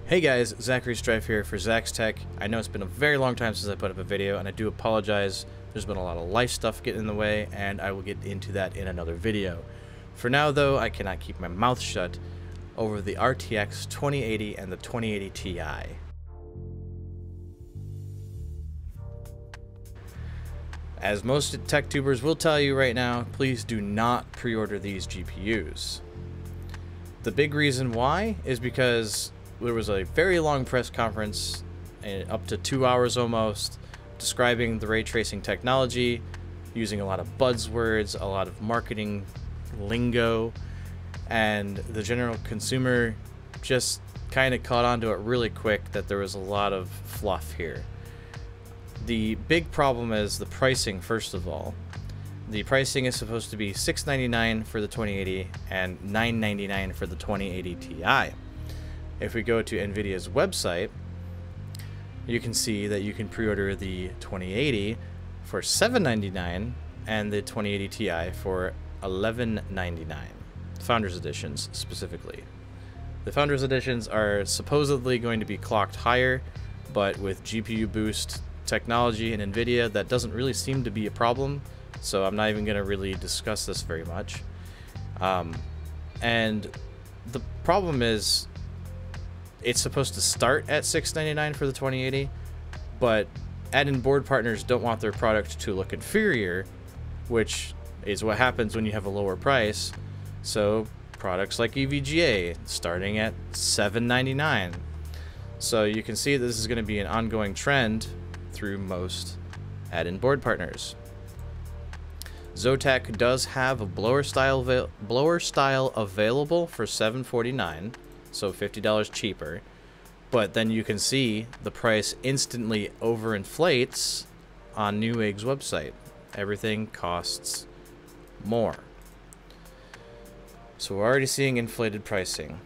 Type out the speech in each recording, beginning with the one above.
Hey guys, Zachary Strife here for Zach's Tech. I know it's been a very long time since I put up a video, and I do apologize. There's been a lot of life stuff getting in the way, and I will get into that in another video. For now though, I cannot keep my mouth shut over the RTX 2080 and the 2080 Ti. As most tech tubers will tell you right now, please do not pre-order these GPUs. The big reason why is because there was a very long press conference, up to 2 hours almost, describing the ray tracing technology, using a lot of buzzwords, a lot of marketing lingo, and the general consumer just kind of caught on to it really quick that there was a lot of fluff here. The big problem is the pricing, first of all. The pricing is supposed to be $699 for the 2080 and $999 for the 2080 Ti. If we go to NVIDIA's website, you can see that you can pre-order the 2080 for $799 and the 2080 Ti for $1199. Founders Editions specifically. The Founders Editions are supposedly going to be clocked higher, but with GPU boost technology and NVIDIA, that doesn't really seem to be a problem, so I'm not even going to really discuss this very much. And the problem is, it's supposed to start at $699 for the 2080, but add-in board partners don't want their product to look inferior, which is what happens when you have a lower price. So products like EVGA starting at $799. So you can see this is going to be an ongoing trend through most add-in board partners. Zotac does have a blower style available for $749. So $50 cheaper, but then you can see the price instantly overinflates on Newegg's website. Everything costs more. So we're already seeing inflated pricing.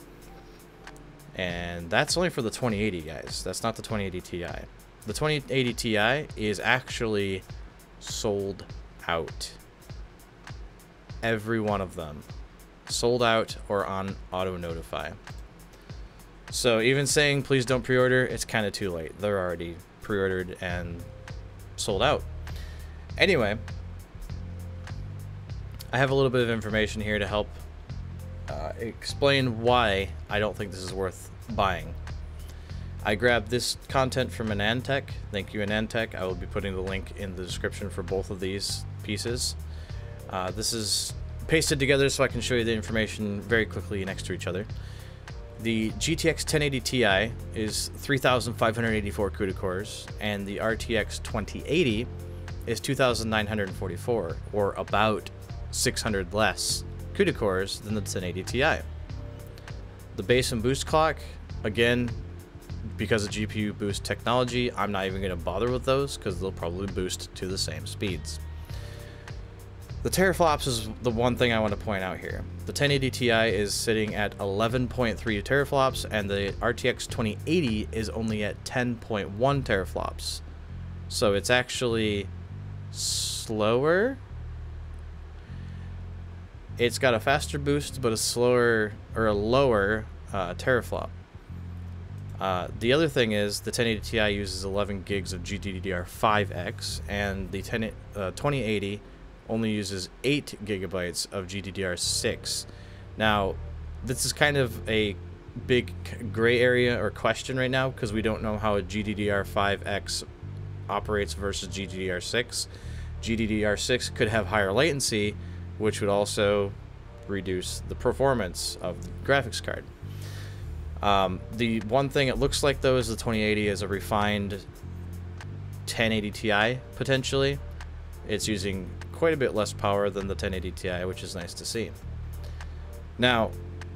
And that's only for the 2080, guys. That's not the 2080 Ti. The 2080 Ti is actually sold out. Every one of them. Sold out or on auto notify. So even saying please don't pre-order, it's kind of too late. They're already pre-ordered and sold out. Anyway, I have a little bit of information here to help explain why I don't think this is worth buying. I grabbed this content from AnandTech. Thank you, AnandTech. I will be putting the link in the description for both of these pieces. This is pasted together so I can show you the information very quickly next to each other. The GTX 1080 Ti is 3,584 CUDA cores, and the RTX 2080 is 2,944, or about 600 less CUDA cores than the 1080 Ti. The base and boost clock, again, because of GPU boost technology, I'm not even going to bother with those because they'll probably boost to the same speeds. The teraflops is the one thing I want to point out here. The 1080 Ti is sitting at 11.3 teraflops, and the RTX 2080 is only at 10.1 teraflops. So it's actually slower. It's got a faster boost, but a slower or a lower teraflop. The other thing is the 1080 Ti uses 11 gigs of GDDR5X, and the 2080 only uses 8 gigabytes of GDDR6. Now, this is kind of a big gray area or question right now because we don't know how a GDDR5X operates versus GDDR6. GDDR6 could have higher latency, which would also reduce the performance of the graphics card. The one thing it looks like, though, is the 2080 is a refined 1080 Ti, potentially. It's using quite a bit less power than the 1080 Ti, which is nice to see. Now,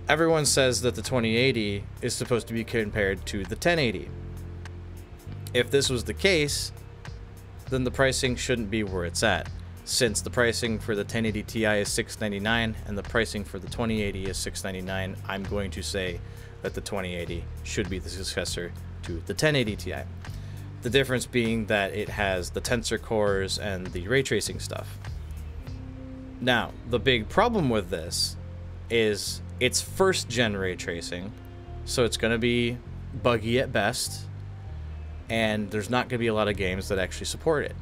everyone says that the 2080 is supposed to be compared to the 1080. If this was the case, then the pricing shouldn't be where it's at. Since the pricing for the 1080 Ti is $699 and the pricing for the 2080 is $699, I'm going to say that the 2080 should be the successor to the 1080 Ti. The difference being that it has the tensor cores and the ray tracing stuff. Now, the big problem with this is it's first gen ray tracing, so it's going to be buggy at best, and there's not going to be a lot of games that actually support it.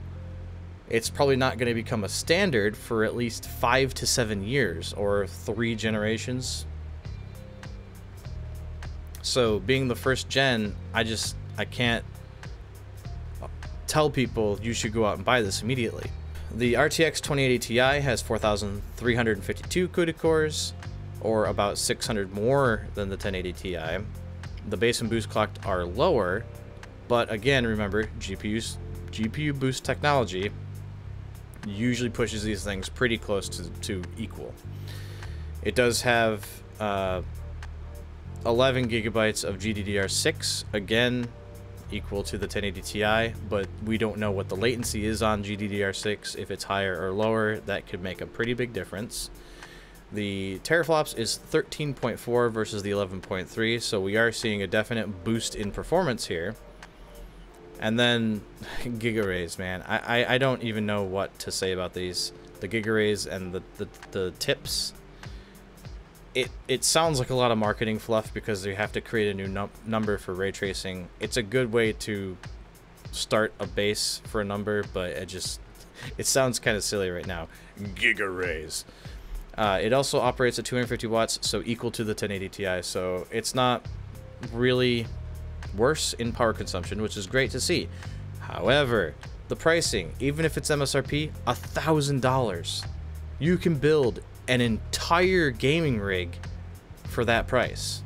It's probably not going to become a standard for at least 5 to 7 years, or 3 generations. So being the first gen, I can't tell people you should go out and buy this immediately. The RTX 2080 Ti has 4,352 CUDA cores, or about 600 more than the 1080 Ti. The base and boost clock are lower, but again, remember, GPU boost technology usually pushes these things pretty close to equal. It does have 11 gigabytes of GDDR6, again equal to the 1080 Ti, but we don't know what the latency is on GDDR6. If it's higher or lower, that could make a pretty big difference. The teraflops is 13.4 versus the 11.3, so we are seeing a definite boost in performance here. And then giga-rays, man. I don't even know what to say about these. The giga-rays and the tips. It sounds like a lot of marketing fluff because they have to create a new number for ray tracing. It's a good way to start a base for a number, but it sounds kind of silly right now. Giga-rays. It also operates at 250 watts, so equal to the 1080 Ti, so it's not really worse in power consumption, which is great to see. However, the pricing, even if it's MSRP, $1,000. You can build an entire gaming rig for that price.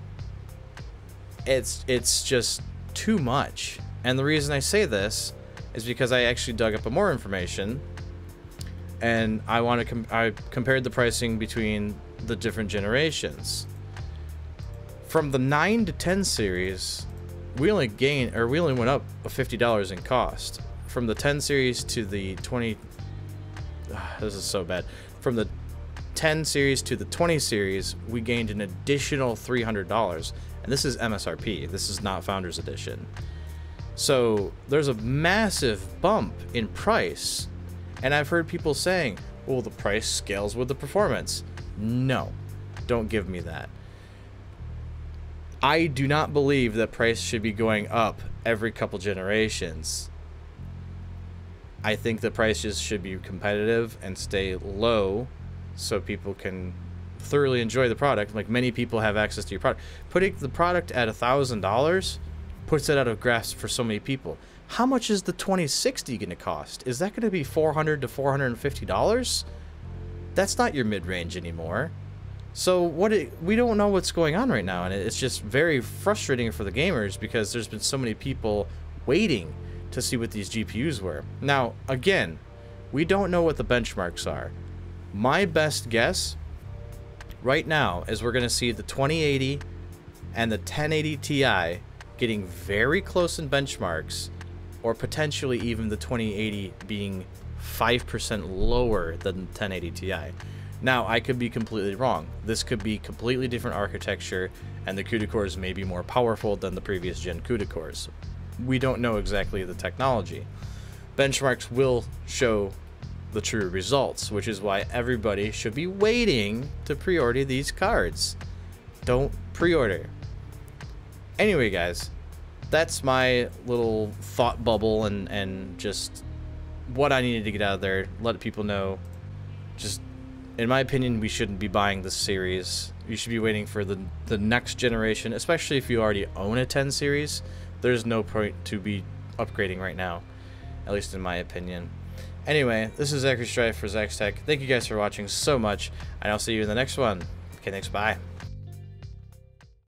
It's just too much. And the reason I say this is because I actually dug up more information, and I compared the pricing between the different generations. From the 9 to 10 series, we only went up $50 in cost. From the 10 series to the 20, this is so bad. From the 10 series to the 20 series, we gained an additional $300, and this is MSRP. This is not Founders Edition. So there's a massive bump in price, and I've heard people saying, well, the price scales with the performance. No, don't give me that. I do not believe that price should be going up every couple generations. I think the prices should be competitive and stay low so people can thoroughly enjoy the product. Like, many people have access to your product. Putting the product at $1,000 puts it out of grasp for so many people. How much is the 2060 going to cost? Is that going to be $400 to $450? That's not your mid-range anymore. So we don't know what's going on right now, and it's just very frustrating for the gamers because there's been so many people waiting to see what these GPUs were. Now, again, we don't know what the benchmarks are. My best guess right now is we're going to see the 2080 and the 1080 Ti getting very close in benchmarks, or potentially even the 2080 being 5% lower than the 1080 Ti. Now, I could be completely wrong. This could be completely different architecture, and the CUDA cores may be more powerful than the previous gen CUDA cores. We don't know exactly the technology. Benchmarks will show the true results, which is why everybody should be waiting to pre-order these cards. Don't pre-order. Anyway, guys, that's my little thought bubble and just what I needed to get out of there. Let people know. Just, in my opinion, we shouldn't be buying this series. You should be waiting for the next generation, especially if you already own a 10 series. There's no point to be upgrading right now, at least in my opinion. Anyway, this is Zachary Strife for Zach's Tech. Thank you guys for watching so much, and I'll see you in the next one. Okay, thanks, bye.